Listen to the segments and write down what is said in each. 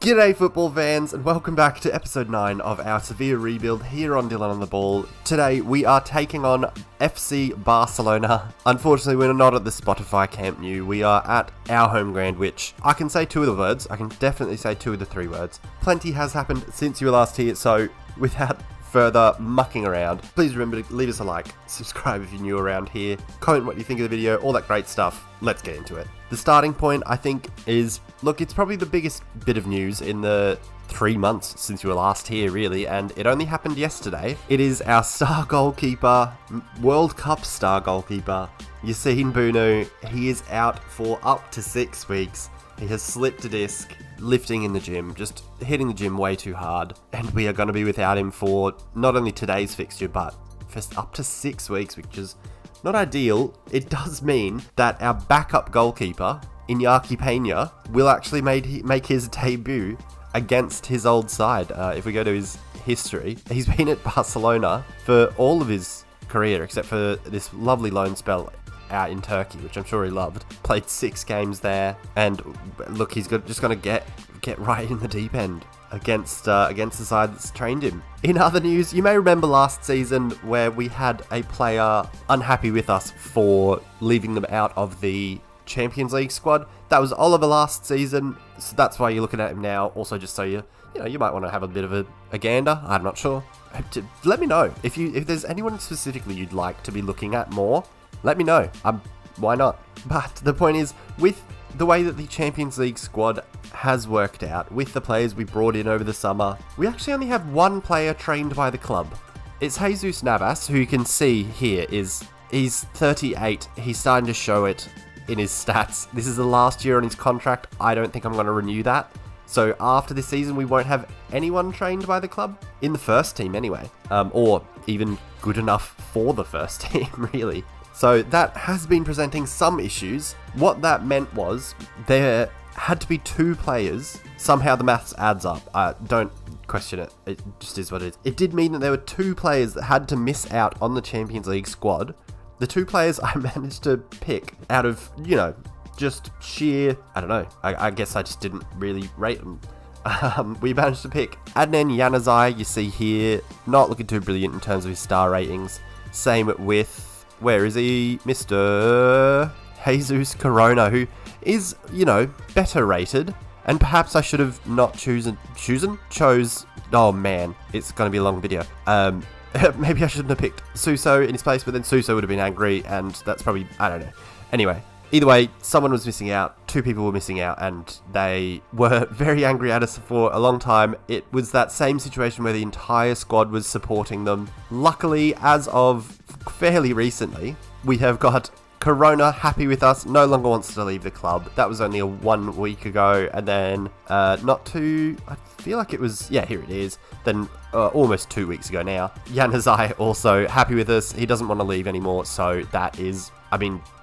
G'day football fans and welcome back to episode 9 of our Sevilla Rebuild here on Dylan on the Ball. Today we are taking on FC Barcelona. Unfortunately we're not at the Spotify Camp Nou, we are at our home ground, which I can say 2 of the words, I can definitely say 2 of the 3 words. Plenty has happened since you were last here, so without further mucking around, please remember to leave us a like, subscribe if you're new around here, comment what you think of the video, all that great stuff. Let's get into it. The starting point, I think, is, look, it's probably the biggest bit of news in the 3 months since you were last here, really, and it only happened yesterday. It is our star goalkeeper, World Cup star goalkeeper, Yassine Bounou. He is out for up to 6 weeks. He has slipped a disc, lifting in the gym, just hitting the gym way too hard, and we are going to be without him for not only today's fixture, but for up to 6 weeks, which is not ideal. It does mean that our backup goalkeeper, Iñaki Peña, will actually make his debut against his old side. If we go to his history, he's been at Barcelona for all of his career, except for this lovely loan spell out in Turkey, which I'm sure he loved. Played 6 games there, and look, he's just going to get right in the deep end against the side that's trained him. In other news, you may remember last season where we had a player unhappy with us for leaving them out of the Champions League squad. That was Oliver last season, so that's why you're looking at him now. Also, just so you might want to have a bit of a gander. I'm not sure. Let me know if there's anyone specifically you'd like to be looking at more. Let me know. Why not? But the point is, with the way that the Champions League squad has worked out, with the players we brought in over the summer, we actually only have 1 player trained by the club. It's Jesus Navas, who you can see here he's 38. He's starting to show it in his stats. This is the last year on his contract. I don't think I'm going to renew that. So after this season, we won't have anyone trained by the club, in the first team anyway, or even good enough for the first team, really. So that has been presenting some issues. What that meant was there had to be 2 players. Somehow the maths adds up. Don't question it. It just is what it is. It did mean that there were 2 players that had to miss out on the Champions League squad. The 2 players I managed to pick out of, just sheer, I don't know. I guess I just didn't really rate them. We managed to pick Adnan Januzaj, you see here. Not looking too brilliant in terms of his star ratings. Same with, where is he? Mr. Jesus Corona, who is, better rated. And perhaps I should have not chose, oh man, it's going to be a long video. Maybe I shouldn't have picked Suso in his place, but then Suso would have been angry, and that's probably, I don't know. Anyway, either way, someone was missing out, 2 people were missing out, and they were very angry at us for a long time. It was that same situation where the entire squad was supporting them. Luckily, as of fairly recently, we have got Corona happy with us, no longer wants to leave the club. That was only 1 week ago, and then I feel like it was, yeah, here it is, then almost 2 weeks ago now. Januzaj also happy with us, he doesn't want to leave anymore, so that is,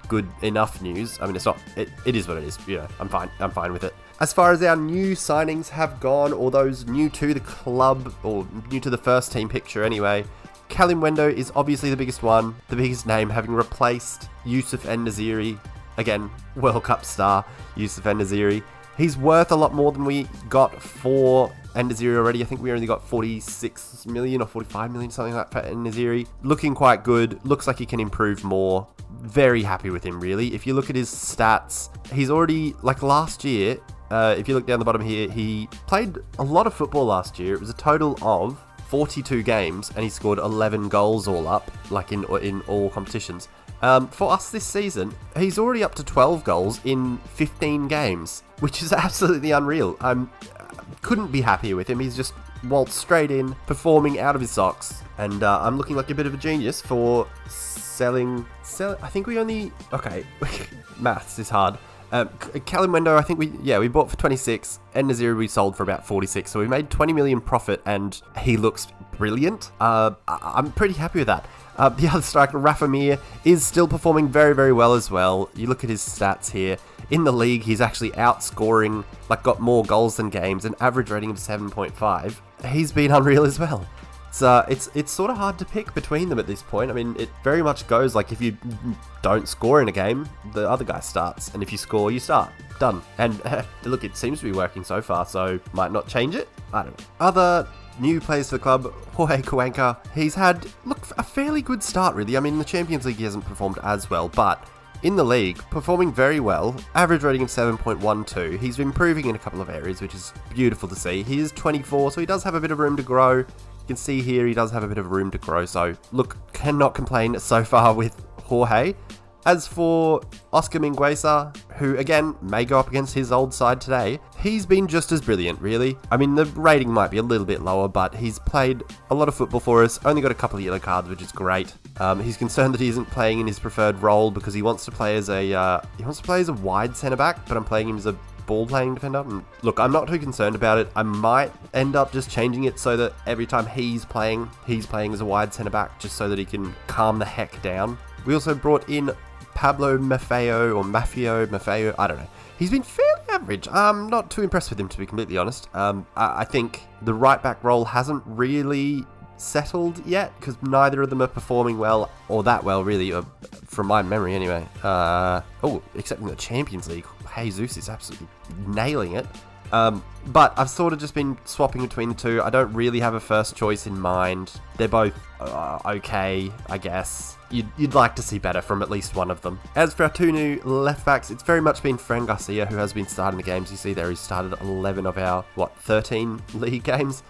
good enough news. It's not, it is what it is, I'm fine with it. As far as our new signings have gone, or those new to the club, or new to the first team picture anyway, Kalim Wendo is obviously the biggest one, the biggest name, having replaced Youssef En-Nesyri. Again, World Cup star, Youssef En-Nesyri. He's worth a lot more than we got for En-Nesyri already. I think we only got 46 million or 45 million, something like that for En-Nesyri. Looking quite good, looks like he can improve more. Very happy with him, really. If you look at his stats, he's already, like last year, if you look down the bottom here, he played a lot of football last year. It was a total of 42 games, and he scored 11 goals all up, like in all competitions. For us this season, he's already up to 12 goals in 15 games, which is absolutely unreal. Couldn't be happier with him. He's just waltzed straight in, performing out of his socks, and I'm looking like a bit of a genius for selling. I think we only, okay, maths is hard. Kalim Wendo, I think we bought for 26. En-Nesyri we sold for about 46, so we made 20 million profit, and he looks brilliant. I'm pretty happy with that. The other striker, Rafa Mir, is still performing very, very well as well. You look at his stats here. In the league, he's actually outscoring, got more goals than games, an average rating of 7.5. He's been unreal as well. It's sort of hard to pick between them at this point. It very much goes if you don't score in a game, the other guy starts, and if you score, you start. done. And look, it seems to be working so far, so might not change it. I don't know. Other new players for the club, Jorge Cuenca. He's had, look, a fairly good start, really. I mean, in the Champions League, he hasn't performed as well, but in the league, performing very well. Average rating of 7.12. He's improving in a couple of areas, which is beautiful to see. He is 24, so he does have a bit of room to grow. You can see here he does have a bit of room to grow, so look, cannot complain so far with Jorge. As for Oscar Mingueza, who again may go up against his old side today, he's been just as brilliant, really. I mean, the rating might be a little bit lower, but he's played a lot of football for us, only got a couple of yellow cards, which is great. He's concerned that he isn't playing in his preferred role because he wants to play as a wide centre back, but I'm playing him as a ball playing defender. And look, I'm not too concerned about it. I might end up just changing it so that every time he's playing as a wide centre back, just so that he can calm the heck down. We also brought in Pablo Maffeo, I don't know. He's been fairly average. I'm not too impressed with him, to be completely honest. I think the right back role hasn't really settled yet, because neither of them are performing well, or that well, really, from my memory anyway. Except in the Champions League, Jesus is absolutely nailing it. But I've sort of just been swapping between the two. I don't really have a first choice in mind. They're both okay, I guess. You'd like to see better from at least one of them. As for our two new left backs, it's very much been Fran Garcia who has been starting the games. You see there, he's started 11 of our, 13 league games.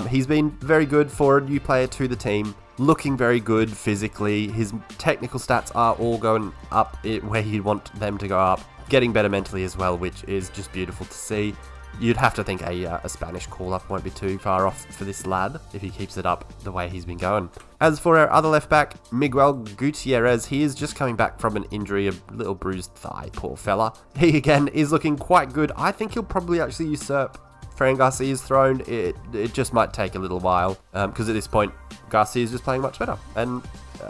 He's been very good for a new player to the team. Looking very good physically. His technical stats are all going up where you want them to go up. Getting better mentally as well, which is just beautiful to see. You'd have to think a Spanish call-up won't be too far off for this lad if he keeps it up the way he's been going. As for our other left back, Miguel Gutierrez, he is just coming back from an injury, a little bruised thigh, poor fella. He again is looking quite good. I think he'll probably actually usurp Fran Garcia's throne. It just might take a little while, because at this point Garcia's just playing much better. And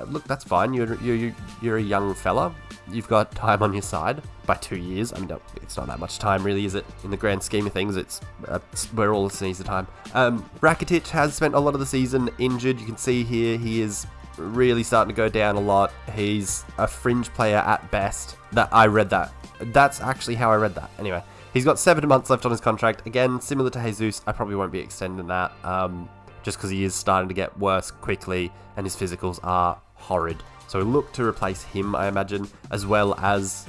look, that's fine. You're a young fella. You've got time on your side by 2 years. I mean, no, it's not that much time, really, is it? In the grand scheme of things, we're all sees the time. Rakitic has spent a lot of the season injured. You can see here he is really starting to go down a lot. He's a fringe player at best. I read that. That's actually how I read that. Anyway, he's got 7 months left on his contract. Again, similar to Jesus, I probably won't be extending that, just because he is starting to get worse quickly and his physicals are horrid. So we'll look to replace him, I imagine, as well as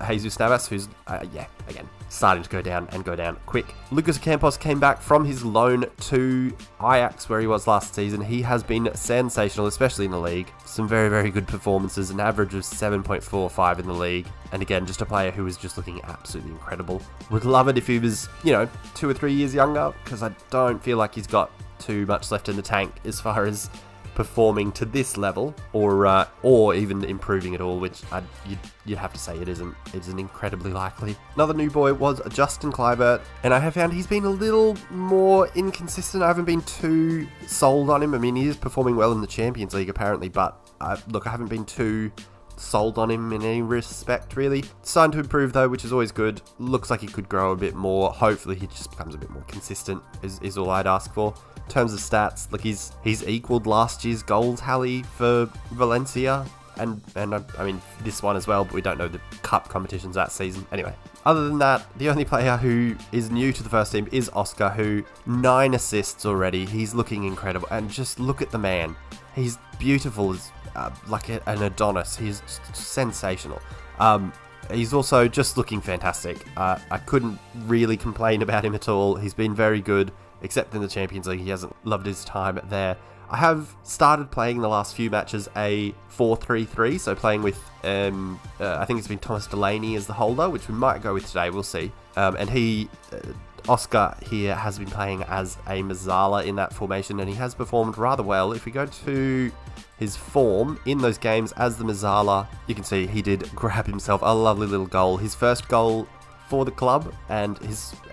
Jesus Navas, who's, again, starting to go down quick. Lucas Campos came back from his loan to Ajax, where he was last season. He has been sensational, especially in the league. Some very, very good performances, an average of 7.45 in the league. And again, just a player who is just looking absolutely incredible. Would love it if he was, 2 or 3 years younger, because I don't feel like he's got too much left in the tank as far as performing to this level, or even improving at all, which you'd have to say it isn't incredibly likely. Another new boy was Justin Kluivert, and I have found he's been a little more inconsistent. I haven't been too sold on him. I mean, he is performing well in the Champions League apparently, but look, I haven't been too sold on him in any respect, really. Starting to improve though, which is always good. Looks like he could grow a bit more. Hopefully he just becomes a bit more consistent is all I'd ask for. In terms of stats, look, he's equaled last year's goal tally for Valencia, and I mean this one as well, but we don't know the cup competitions that season. Anyway, other than that, the only player who is new to the first team is Oscar, who 9 assists already. He's looking incredible, and just look at the man. He's beautiful as like an Adonis. He's sensational. He's also just looking fantastic. I couldn't really complain about him at all. He's been very good, except in the Champions League. He hasn't loved his time there. I have started playing the last few matches a 4-3-3, so playing with, I think it's been Thomas Delaney as the holder, which we might go with today, we'll see. And Oscar here has been playing as a Mazzala in that formation, and he has performed rather well. If we go to his form in those games as the Mazzala, you can see he did grab himself a lovely little goal. His first goal for the club, and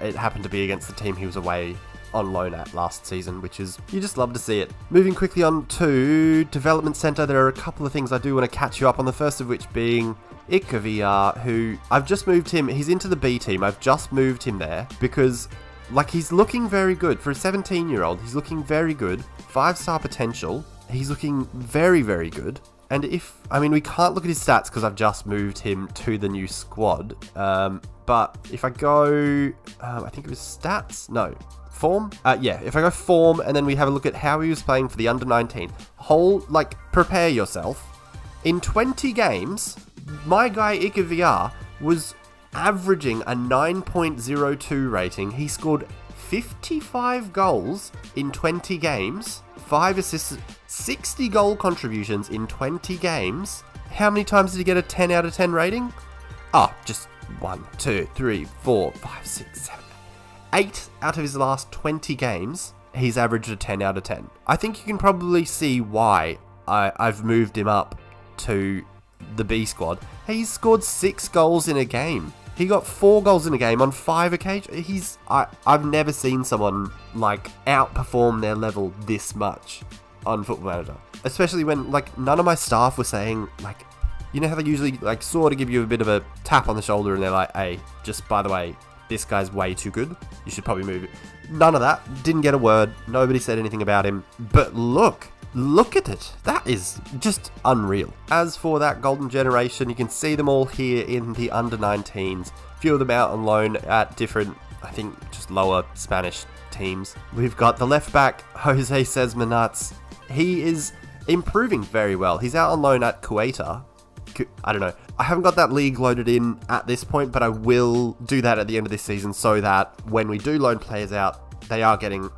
it happened to be against the team he was away on loan at last season, which is, you just love to see it. Moving quickly on to Development Centre, there are a couple of things I do want to catch you up on, the first of which being Ikavia, who I've just moved him. He's into the B team. I've just moved him there because, like, he's looking very good. For a 17-year-old, he's looking very good. 5-star potential. He's looking very, very good. And I mean, we can't look at his stats because I've just moved him to the new squad. But if I go, I think it was stats, no, form? Yeah, if I go form and then we have a look at how he was playing for the under-19, prepare yourself. In 20 games, my guy Ike VR was averaging a 9.02 rating. He scored 55 goals in 20 games, 5 assists, 60 goal contributions in 20 games. How many times did he get a 10 out of 10 rating? Just 1, 2, 3, 4, 5, 6, 7, 8 out of his last 20 games, he's averaged a 10 out of 10. I think you can probably see why I've moved him up to the B squad. He's scored 6 goals in a game. He got 4 goals in a game on 5 occasions. I've never seen someone outperform their level this much on Football Manager. Especially when none of my staff were saying you know how they usually sort of give you a bit of a tap on the shoulder and they're like, hey, just by the way, this guy's way too good. You should probably move it. None of that. Didn't get a word. Nobody said anything about him. But look at it. That is just unreal. As for that golden generation, you can see them all here in the under-19s. A few of them out on loan at different, I think, just lower Spanish teams. We've got the left back, Jose Sesmanats. He is improving very well. He's out on loan at Kuwaita. I don't know. I haven't got that league loaded in at this point, but I will do that at the end of this season so that when we do loan players out, they are getting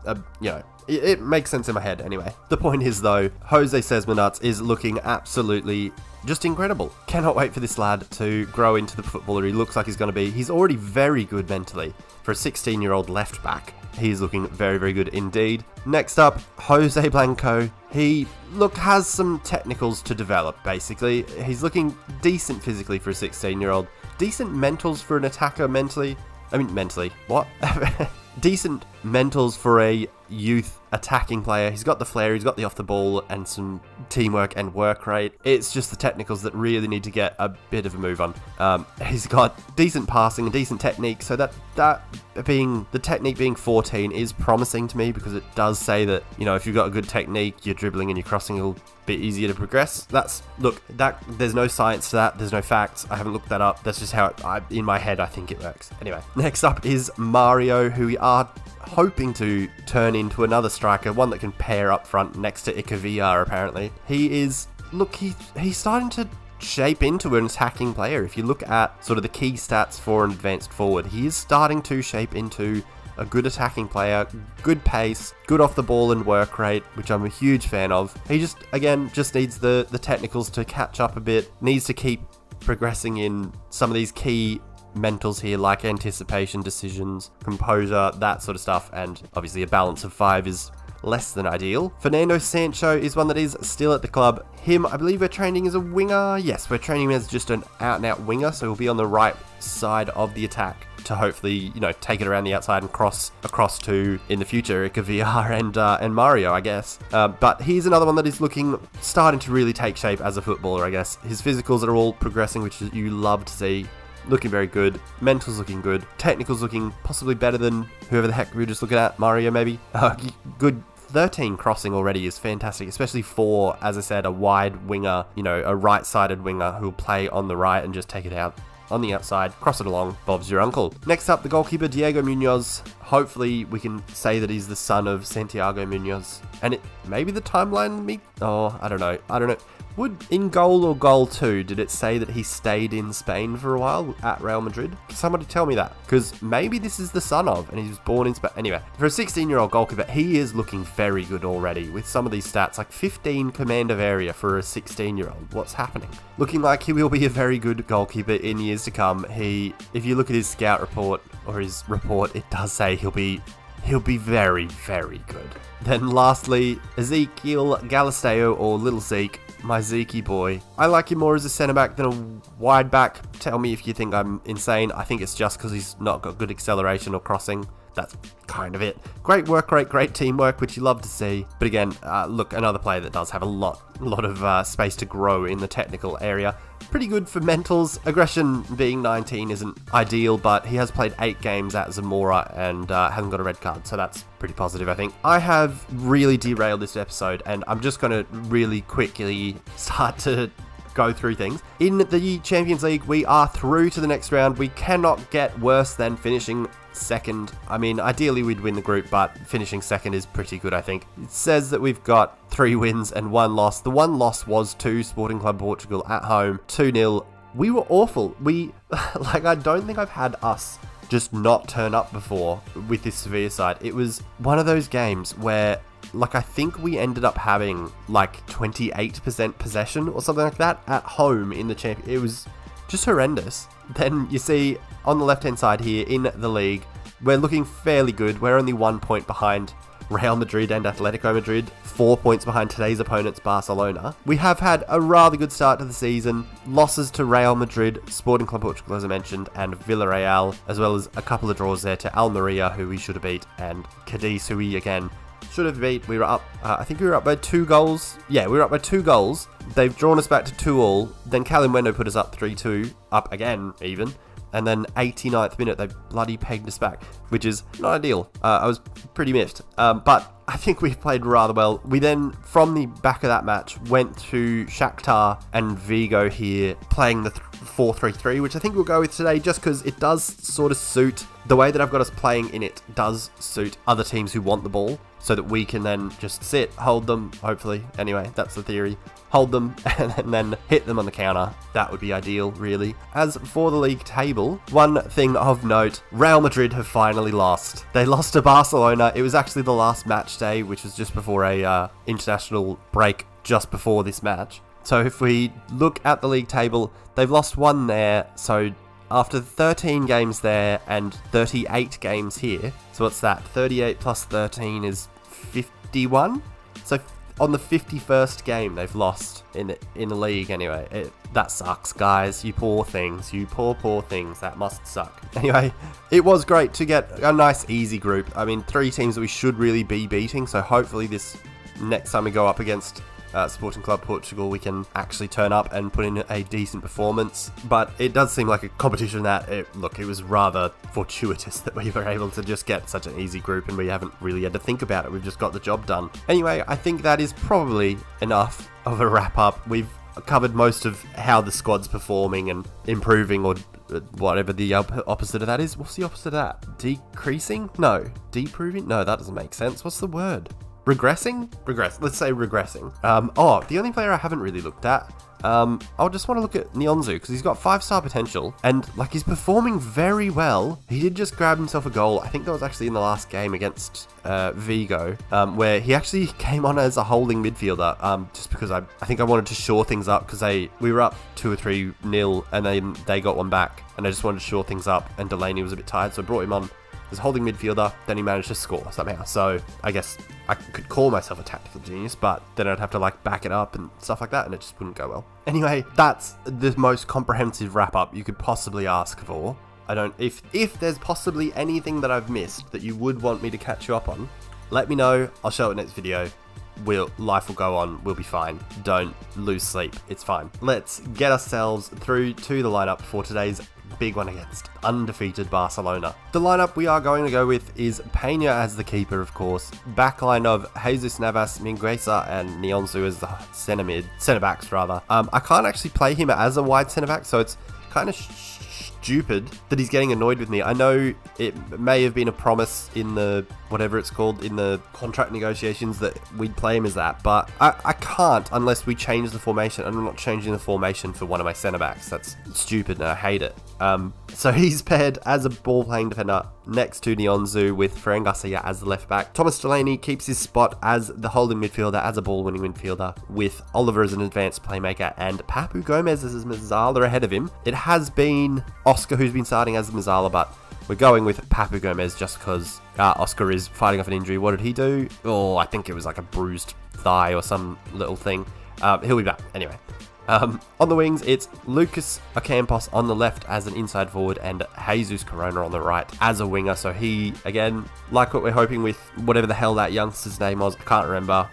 it makes sense in my head anyway. The point is though, Jose Sesmanats is looking absolutely just incredible. Cannot wait for this lad to grow into the footballer he looks like he's going to be. He's already very good mentally for a 16-year-old left back. He's looking very, very good indeed. Next up, Jose Blanco. He, has some technicals to develop, basically. He's looking decent physically for a 16-year-old. Decent mentals for an attacker mentally. What? Decent mentals for a youth attacking player. He's got the flair, he's got the off the ball and some teamwork and work rate. It's just the technicals that really need to get a bit of a move on. He's got decent passing and decent technique, so that being the technique being 14 is promising to me because it does say that, if you've got a good technique, your dribbling and your crossing will be easier to progress. There's no science to that, there's no facts. I haven't looked that up. That's just how in my head I think it works. Anyway, next up is Mario, who we are hoping to turn into another striker, one that can pair up front next to Ike VR apparently. He's starting to shape into an attacking player. If you look at sort of the key stats for an advanced forward, he is starting to shape into a good attacking player, good pace, good off the ball and work rate, which I'm a huge fan of. He just needs the technicals to catch up a bit, needs to keep progressing in some of these key mentals here, like anticipation, decisions, composure, that sort of stuff, and obviously a balance of 5 is less than ideal. Fernando Sancho is one that is still at the club. Him, I believe we're training as a winger. Yes, we're training him as just an out-and-out winger, so he'll be on the right side of the attack to hopefully, take it around the outside and cross across to, in the future, Ike VR and Mario, I guess. But he's another one that is starting to really take shape as a footballer, I guess. His physicals are all progressing, which you love to see. Looking very good. Mental's looking good. Technical's looking possibly better than whoever the heck we were just looking at. Mario, maybe. Good. 13 crossing already is fantastic, especially for, as I said, a wide winger, a right-sided winger who'll play on the right and just take it out on the outside, cross it along, Bob's your uncle. Next up, the goalkeeper, Diego Munoz. Hopefully, we can say that he's the son of Santiago Munoz. And maybe the timeline, I don't know. In goal or goal 2, did it say that he stayed in Spain for a while at Real Madrid? Somebody tell me that, because maybe this is the son of, and he was born in Spain. Anyway, for a 16-year-old goalkeeper, he is looking very good already with some of these stats, like 15 command of area for a 16-year-old. What's happening? Looking like he will be a very good goalkeeper in years to come. If you look at his scout report, or his report, it does say he'll be very, very good. Then lastly, Ezekiel Galisteo, or Little Zeke, my Zeke boy. I like him more as a centre-back than a wide-back. Tell me if you think I'm insane. I think it's just because he's not got good acceleration or crossing. that's kind of it. Great work rate, great teamwork, which you love to see. But again, look, another player that does have a lot of space to grow in the technical area. Pretty good for mentals. Aggression being 19 isn't ideal, but he has played 8 games at Zamora and hasn't got a red card, so that's pretty positive, I think. I have really derailed this episode, and I'm just going to really quickly start to go through things. In the Champions League, we are through to the next round. We cannot get worse than finishing second. I mean, ideally we'd win the group, but finishing second is pretty good, I think. It says that we've got 3 wins and 1 loss. The 1 loss was to Sporting Club Portugal at home, 2-0. We were awful. I don't think I've had us just not turn up before with this Sevilla side. It was one of those games where, I think we ended up having 28% possession or something like that at home in the champion. It was just horrendous. Then you see on the left-hand side here in the league, we're looking fairly good. We're only 1 point behind Real Madrid and Atletico Madrid, 4 points behind today's opponents, Barcelona. We have had a rather good start to the season. Losses to Real Madrid, Sporting Club Portugal, as I mentioned, and Villarreal, as well as a couple of draws there to Almeria, who we should have beat, and Cadiz, who we, again, should have beat. We were up, I think we were up by 2 goals. Yeah, we were up by 2 goals. They've drawn us back to 2-2. Then Calimwendo put us up 3-2, up again, even. And then 89th minute, they bloody pegged us back, which is not ideal. I was pretty miffed. But I think we played rather well. We then, from the back of that match, went to Shakhtar and Vigo here, playing the 4-3-3, which I think we'll go with today, just because it does sort of suit, the way that I've got us playing in it does suit other teams who want the ball, so that we can then just sit, hold them, hopefully. Anyway, that's the theory. Hold them and then hit them on the counter. That would be ideal, really. As for the league table, one thing of note, Real Madrid have finally lost. They lost to Barcelona. It was actually the last match day, which was just before a international break, just before this match. So if we look at the league table, they've lost 1 there. So after 13 games there and 38 games here, so what's that? 38 plus 13 is 51? So on the 51st game they've lost in the league anyway. That sucks, guys. You poor things. You poor things. That must suck. Anyway, it was great to get a nice easy group. I mean, 3 teams that we should really be beating, so hopefully this next time we go up against Sporting Club Portugal, we can actually turn up and put in a decent performance. But it does seem like a competition that, it was rather fortuitous that we were able to just get such an easy group and we haven't really had to think about it. We've just got the job done. Anyway, I think that is probably enough of a wrap up. We've covered most of how the squad's performing and improving, or whatever the opposite of that is. What's the opposite of that? Decreasing? No. Deproving? No, that doesn't make sense. What's the word? Regressing? Let's say regressing. The only player I haven't really looked at, I'll just want to look at Neonzu, because he's got 5-star potential, and he's performing very well. He did just grab himself a goal. I think that was actually in the last game against Vigo, where he actually came on as a holding midfielder, just because I think I wanted to shore things up, because we were up 2 or 3-0, and then they got 1 back, and I just wanted to shore things up, and Delaney was a bit tired, so I brought him on as a holding midfielder. Then he managed to score somehow. So I guess I could call myself a tactical genius, but then I'd have to back it up and stuff like that, and it just wouldn't go well. Anyway, that's the most comprehensive wrap up you could possibly ask for. If there's possibly anything that I've missed that you would want me to catch you up on, let me know. I'll show it next video. Life will go on. We'll be fine. Don't lose sleep. It's fine. Let's get ourselves through to the lineup for today's big one against undefeated Barcelona. The lineup we are going to go with is Peña as the keeper, of course. Backline of Jesus Navas, Mingueza, and Neonzu as the centre backs rather. I can't actually play him as a wide centre back, so it's kind of stupid that he's getting annoyed with me. I know it may have been a promise in the whatever it's called in the contract negotiations that we'd play him as that, but I can't unless we change the formation, and I'm not changing the formation for one of my centre backs. That's stupid and I hate it. So he's paired as a ball playing defender next to Neonzu, with Ferran Garcia as the left back. Thomas Delaney keeps his spot as the holding midfielder, as a ball winning midfielder, with Oliver as an advanced playmaker and Papu Gomez as his Mazzala ahead of him. It has been Oscar who's been starting as the Mazzala, but we're going with Papu Gomez just because Oscar is fighting off an injury. What did he do? Oh, I think it was like a bruised thigh or some little thing. He'll be back. Anyway, On the wings, it's Lucas Ocampos on the left as an inside forward and Jesus Corona on the right as a winger. So he, again, like what we're hoping with whatever the hell that youngster's name was, I can't remember.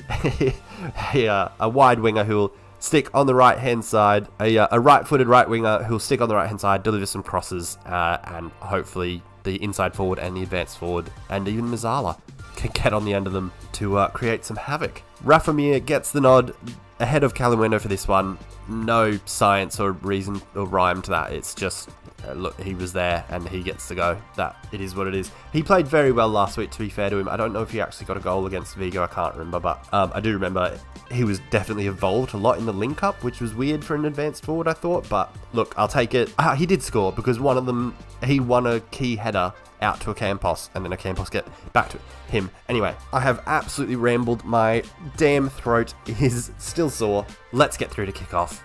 A wide winger who'll stick on the right-hand side, a right-footed right winger who'll stick on the right-hand side, deliver some crosses, and hopefully the inside forward and the advanced forward, and even Mazzala can get on the end of them to create some havoc. Rafa Mir gets the nod ahead of Calimundo for this one. No science or reason or rhyme to that. It's just, look, he was there and he gets to go. That it is what it is. He played very well last week, to be fair to him. I don't know if he actually got a goal against Vigo. I can't remember, but I do remember he was definitely involved a lot in the link-up, which was weird for an advanced forward, I thought. But look, I'll take it. He did score because one of them, he won a key header out to Ocampos, and then Ocampos get back to him. Anyway, I have absolutely rambled. My damn throat is still sore. Let's get through to kickoff.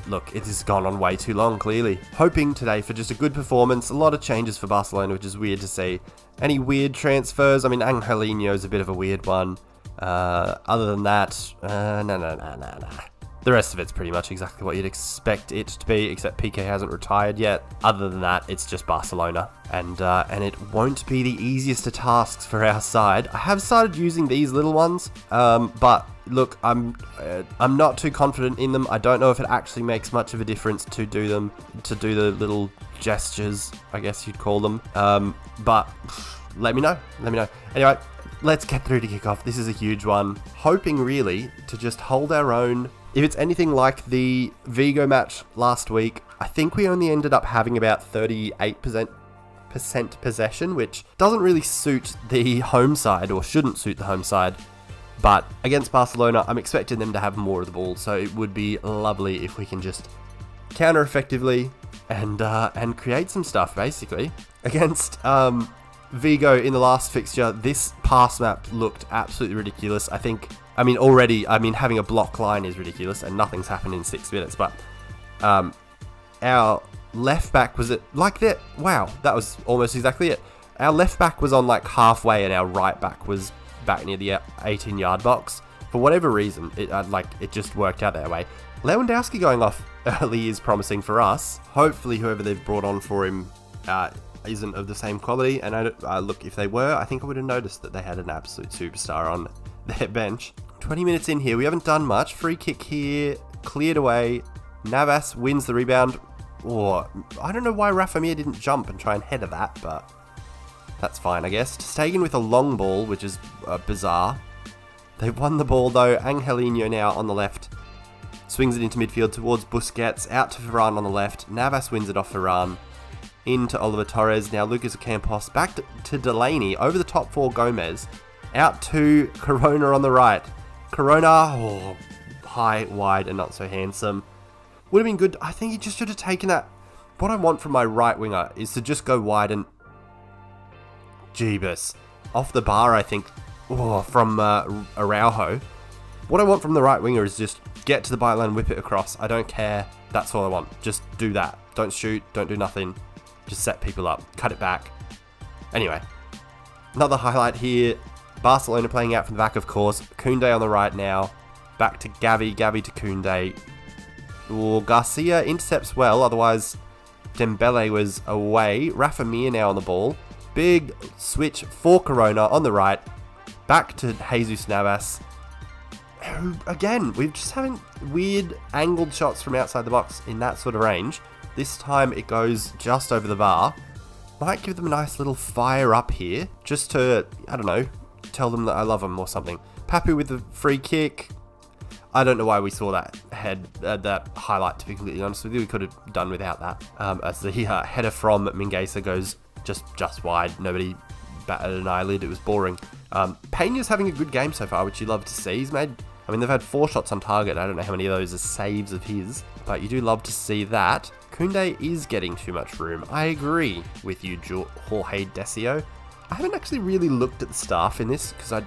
Look, it has gone on way too long, clearly. Hoping today for just a good performance. A lot of changes for Barcelona, which is weird to see. Any weird transfers? I mean, Angelino is a bit of a weird one. Other than that, no. The rest of it's pretty much exactly what you'd expect it to be, except PK hasn't retired yet. Other than that, it's just Barcelona, and it won't be the easiest of tasks for our side. I have started using these little ones, but look, I'm not too confident in them. I don't know if it actually makes much of a difference to do the little gestures, I guess you'd call them. But let me know. Anyway, let's get through to kickoff. This is a huge one. Hoping really to just hold our own. If it's anything like the Vigo match last week, I think we only ended up having about 38% possession, which doesn't really suit the home side, or shouldn't suit the home side. But against Barcelona, I'm expecting them to have more of the ball, so it would be lovely if we can just counter effectively and create some stuff, basically. Against Vigo in the last fixture, this pass map looked absolutely ridiculous. I mean, having a block line is ridiculous, and nothing's happened in 6 minutes, but our left back was like that. Wow, that was almost exactly it. Our left back was on like halfway, and our right back was back near the 18-yard box. For whatever reason, it just worked out that way. Lewandowski going off early is promising for us. Hopefully, whoever they've brought on for him isn't of the same quality. And look, if they were, I think I would have noticed that they had an absolute superstar on their bench. 20 minutes in here, we haven't done much. Free kick here, cleared away. Navas wins the rebound. I don't know why Rafa Mir didn't jump and try and header that, but that's fine, I guess. Stegen with a long ball, which is bizarre. They've won the ball though. Angelino now on the left. Swings it into midfield towards Busquets. Out to Varane on the left. Navas wins it off Varane. Into Oliver Torres. Now Lucas Ocampos. Back to Delaney. Over the top for Gomez. Out to Corona on the right. Corona, high, wide, and not so handsome. Would have been good. I think he just should have taken that. What I want from my right winger is to just go wide and... Jeebus. Off the bar, I think, from Araujo. What I want from the right winger is just get to the byline, whip it across. I don't care. That's all I want. Just do that. Don't shoot. Don't do nothing. Just set people up. Cut it back. Anyway. Another highlight here. Barcelona playing out from the back, of course. Koundé on the right now. Back to Gavi. Gavi to Koundé. Garcia intercepts well. Otherwise, Dembele was away. Rafa Mir now on the ball. Big switch for Corona on the right. Back to Jesus Navas. Again, we're just having weird angled shots from outside the box in that sort of range. This time it goes just over the bar. Might give them a nice little fire up here. Just to, I don't know, tell them that I love them or something. Papu with the free kick. I don't know why we saw that that highlight, to be completely honest with you. We could have done without that. As the header from Mingueza goes just wide. Nobody batted an eyelid. It was boring. Peña's having a good game so far, which you love to see. They've had 4 shots on target. I don't know how many of those are saves of his, but you do love to see that. Koundé is getting too much room. I agree with you, Jorge Decio. I haven't actually really looked at the staff in this because I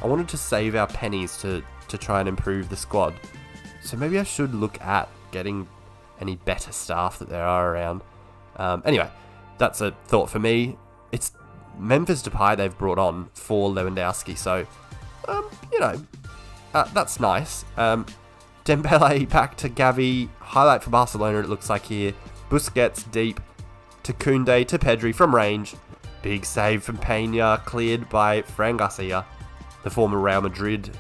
wanted to save our pennies to try and improve the squad. So maybe I should look at getting any better staff that there are around. Anyway, that's a thought for me. It's Memphis Depay they've brought on for Lewandowski, so, that's nice. Dembele back to Gavi. Highlight for Barcelona, it looks like here. Busquets deep to Koundé to Pedri from range. Big save from Peña, cleared by Fran Garcia, the former Real Madrid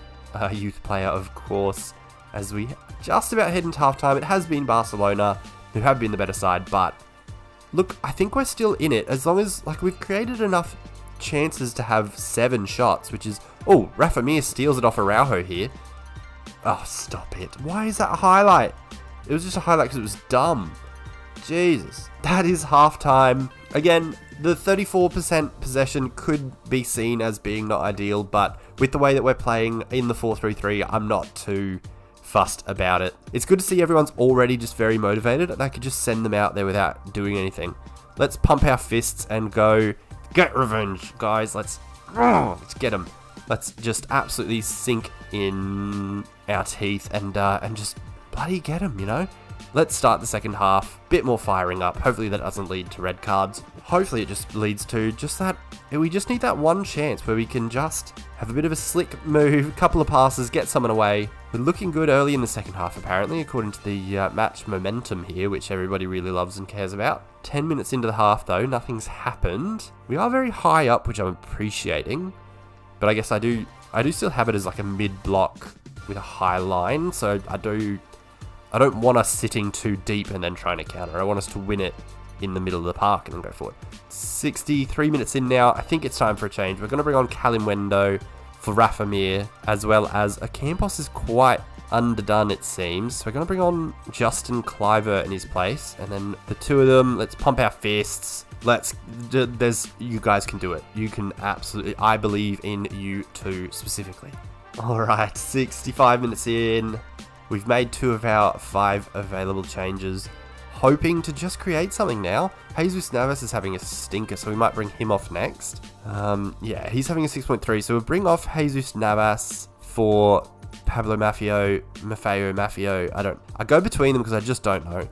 youth player, of course. As we just about head into halftime, it has been Barcelona who have been the better side, but look, I think we're still in it as long as like we've created enough chances to have 7 shots, which is... Oh, Rafa Mir steals it off Araujo here. Oh, stop it. Why is that a highlight? It was just a highlight because it was dumb. Jesus. That is halftime. Again, the 34% possession could be seen as being not ideal, but with the way that we're playing in the 4-3-3, I'm not too fussed about it. It's good to see everyone's already just very motivated, and I could just send them out there without doing anything. Let's pump our fists and go get revenge, guys. Let's get them. Let's just absolutely sink in our teeth and just bloody get them, you know? Let's start the second half, bit more firing up. Hopefully that doesn't lead to red cards. Hopefully it just leads to just that, we just need that one chance where we can just have a bit of a slick move, a couple of passes, get someone away. We're looking good early in the second half apparently, according to the match momentum here, which everybody really loves and cares about. 10 minutes into the half though, nothing's happened. We are very high up, which I'm appreciating. But I guess I do still have it as like a mid-block with a high line, so I don't want us sitting too deep and then trying to counter. I want us to win it in the middle of the park and then go forward. 63 minutes in now. I think it's time for a change. We're going to bring on Kalimwendo for Rafa Mir, as well as Campos is quite underdone, it seems. So we're going to bring on Justin Kluivert in his place, and then the two of them, let's pump our fists. You guys can do it. You can absolutely, I believe in you two specifically. Alright, 65 minutes in. We've made 2 of our 5 available changes, hoping to just create something now. Jesus Navas is having a stinker, so we might bring him off next. Yeah, he's having a 6.3, so we'll bring off Jesus Navas for Pablo Maffeo. I go between them because I just don't know.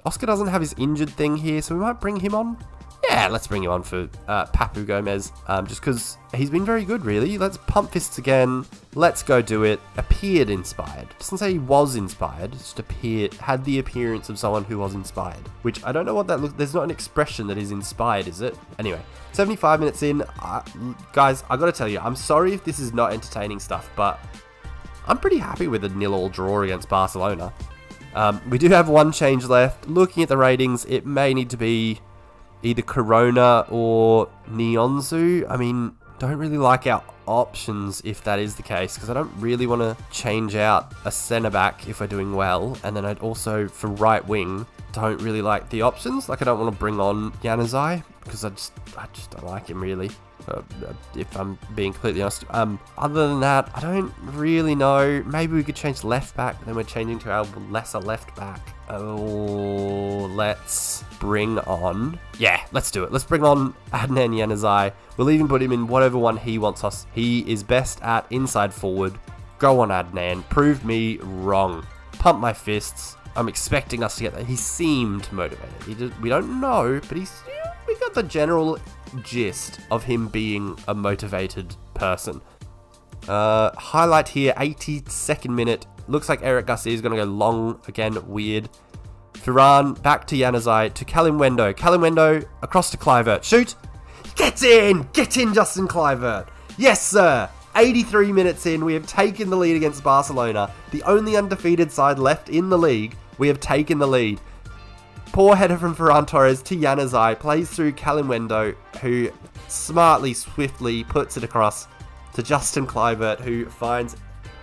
Oscar doesn't have his injured thing here, so we might bring him on. Yeah, let's bring him on for Papu Gomez, just because he's been very good, really. Let's pump fists again. Let's go do it. Appeared inspired. Doesn't say he was inspired, just appeared, had the appearance of someone who was inspired. Which, I don't know what that looks... There's not an expression that is inspired, is it? Anyway, 75 minutes in. Guys, I gotta tell you, I'm sorry if this is not entertaining stuff, but I'm pretty happy with a 0-0 draw against Barcelona. We do have 1 change left. Looking at the ratings, it may need to be either Corona or Nionzu. I mean, don't really like our options if that is the case, because I don't really want to change out a centre-back if we're doing well, and then I'd also, for right wing, don't really like the options. Like, I don't want to bring on Januzaj, because I just don't like him, really. If I'm being completely honest. Other than that, I don't really know. Maybe we could change left back, but then we're changing to our lesser left back. Oh, let's bring on... Yeah, let's do it. Let's bring on Adnan Januzaj. We'll even put him in whatever one he wants us. He is best at inside forward. Go on, Adnan. Prove me wrong. Pump my fists. I'm expecting us to get that. He seemed motivated. We don't know, but we got the general gist of him being a motivated person. Highlight here, 82nd minute. Looks like Eric Garcia is going to go long again. Weird. Ferran back to Januzaj to Kalimwendo. Kalimwendo across to Kluivert. Shoot! Get in! Get in, Justin Kluivert! Yes, sir! 83 minutes in, we have taken the lead against Barcelona. The only undefeated side left in the league. We have taken the lead. Poor header from Ferran Torres to Januzaj, plays through Kalimwendo, who smartly, swiftly puts it across to Justin Kluivert, who finds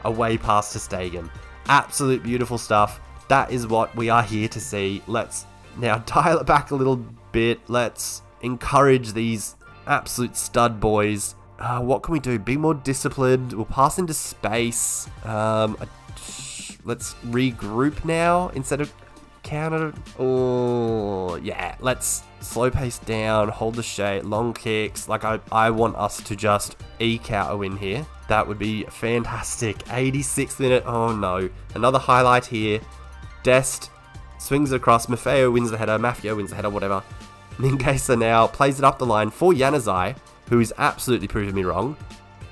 a way past to Stegen. Absolute beautiful stuff. That is what we are here to see. Let's now dial it back a little bit. Let's encourage these absolute stud boys. What can we do? Be more disciplined. We'll pass into space. Let's regroup now instead of counter. Oh, yeah. Let's slow pace down, hold the shape, long kicks. Like, I want us to just eke out a win here. That would be fantastic. 86th minute. Oh, no. Another highlight here. Dest swings it across. Maffeo wins the header. Maffeo wins the header, whatever. Mingueza now plays it up the line for Januzaj, who is absolutely proving me wrong.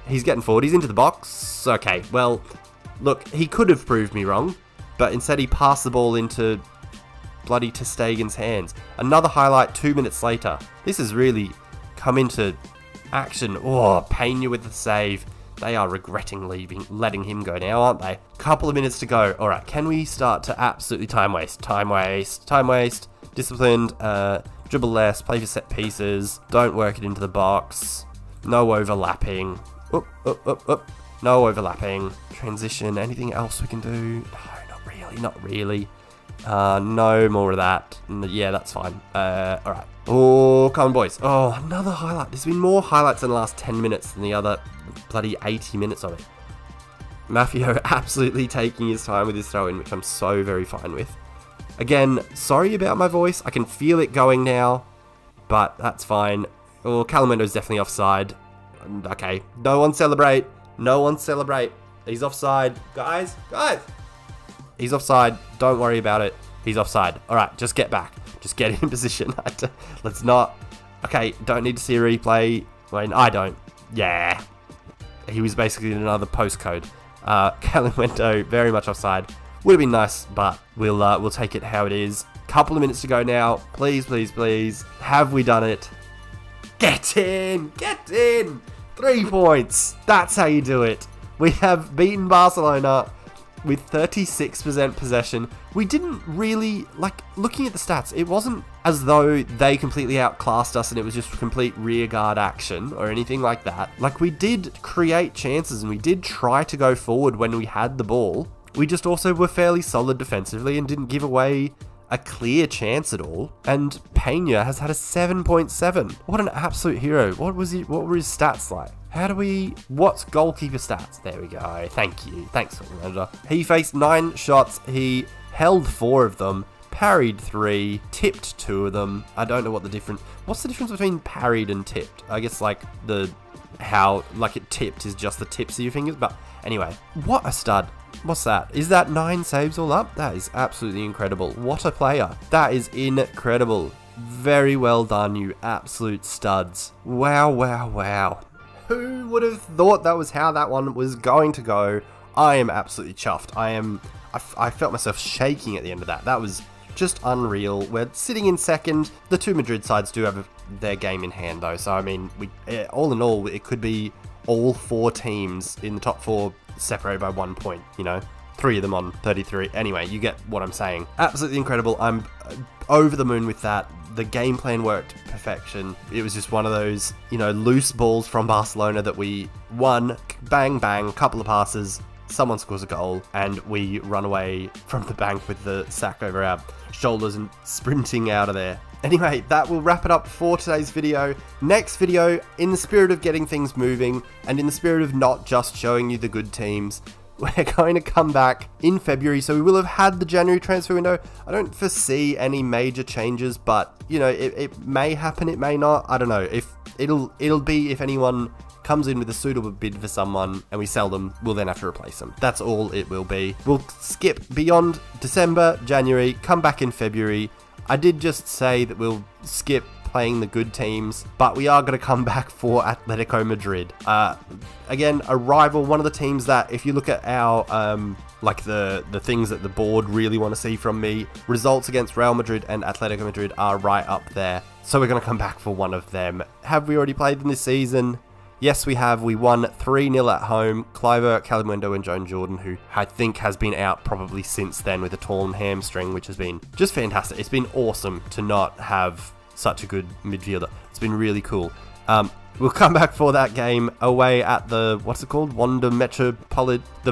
He's getting forward. He's into the box. Okay, well, Look, he could have proved me wrong, but instead he passed the ball into bloody ter Stegen's hands. Another highlight 2 minutes later. This has really come into action. Oh, Peña with the save. They are regretting letting him go now, aren't they? Couple of minutes to go. All right, can we start to absolutely time waste? Time waste. Disciplined, dribble less, play for set pieces. Don't work it into the box. No overlapping. No overlapping. Transition, anything else we can do? No, not really. No more of that. Yeah, that's fine. Alright. Oh, come on, boys. Oh, another highlight. There's been more highlights in the last 10 minutes than the other bloody 80 minutes of it. Mafio absolutely taking his time with his throw-in, which I'm so very fine with. Again, sorry about my voice. I can feel it going now, but that's fine. Oh, Calimendo's definitely offside. Okay, no one celebrate. No one celebrate. He's offside. Guys. He's offside. Don't worry about it. He's offside. Alright, just get back. Just get in position. Let's not... Okay, don't need to see a replay. I mean, I don't. Yeah. He was basically in another postcode. Calimendo, very much offside. Would have been nice, but we'll take it how it is. Couple of minutes to go now. Please, please, please. Have we done it? Get in! Get in! 3 points. That's how you do it. We have beaten Barcelona with 36% possession. We didn't really, like, looking at the stats, it wasn't as though they completely outclassed us and it was just complete rearguard action or anything like that. Like, we did create chances and we did try to go forward when we had the ball. We just also were fairly solid defensively and didn't give away a clear chance at all. And Peña has had a 7.7. What an absolute hero. What were his stats like? What's goalkeeper stats? There we go. Thank you. Thanks, manager. He faced 9 shots. He held 4 of them, parried 3, tipped 2 of them. I don't know what the difference... What's the difference between parried and tipped? I guess like it tipped is just the tips of your fingers, but anyway. What a stud. What's that? Is that 9 saves all up? That is absolutely incredible. What a player. That is incredible. Very well done, you absolute studs. Wow, wow, wow. Who would have thought that was how that one was going to go? I am absolutely chuffed. I felt myself shaking at the end of that. That was just unreal. We're sitting in second. The 2 Madrid sides do have their game in hand though. So I mean, all in all, it could be all 4 teams in the top 4 separated by 1 point, you know? 3 of them on 33. Anyway, you get what I'm saying. Absolutely incredible. I'm over the moon with that. The game plan worked to perfection. It was just one of those, you know, loose balls from Barcelona that we won. Bang, bang, couple of passes. Someone scores a goal, and we run away from the bank with the sack over our shoulders and sprinting out of there. Anyway, that will wrap it up for today's video. Next video, in the spirit of getting things moving, and in the spirit of not just showing you the good teams, we're going to come back in February, so we will have had the January transfer window. I don't foresee any major changes, but, you know, it may happen, it may not. I don't know. If it'll be if anyone comes in with a suitable bid for someone and we sell them, we'll then have to replace them. That's all it will be. We'll skip beyond December, January, come back in February. I did just say that we'll skip playing the good teams, but we are going to come back for Atletico Madrid. Again, a rival, one of the teams that, if you look at our, like the things that the board really want to see from me, results against Real Madrid and Atletico Madrid are right up there. So we're going to come back for one of them. Have we already played them this season? Yes, we have. We won 3-0 at home. Cliver, Calimundo and Joan Jordan, who I think has been out probably since then with a torn hamstring, which has been just fantastic. It's been awesome to not have such a good midfielder. It's been really cool. We'll come back for that game away at the, what's it called? the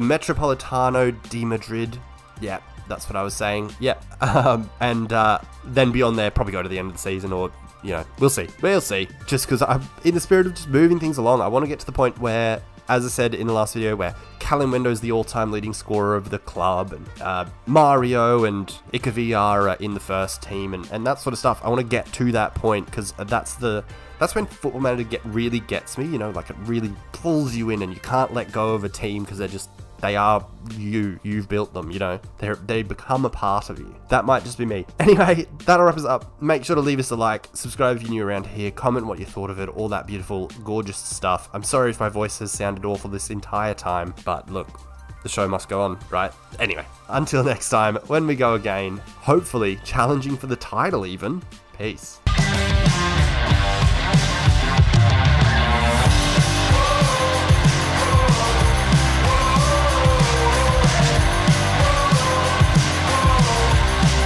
Metropolitano de Madrid. Yeah, that's what I was saying. Yeah. And then beyond there, probably go to the end of the season, or, you know, we'll see. We'll see. Just because I'm in the spirit of just moving things along. I want to get to the point where, as I said in the last video, where Calimundo is the all-time leading scorer of the club, and Mario and Icavia are in the first team, and that sort of stuff. I want to get to that point, because that's when Football Manager really gets me, you know, like it really pulls you in and you can't let go of a team because you've built them, you know, they become a part of you. That might just be me. Anyway, that'll wrap us up. Make sure to leave us a like, subscribe if you're new around here, comment what you thought of it, all that beautiful, gorgeous stuff. I'm sorry if my voice has sounded awful this entire time, but look, the show must go on, right? Anyway, until next time, when we go again, hopefully challenging for the title even, peace.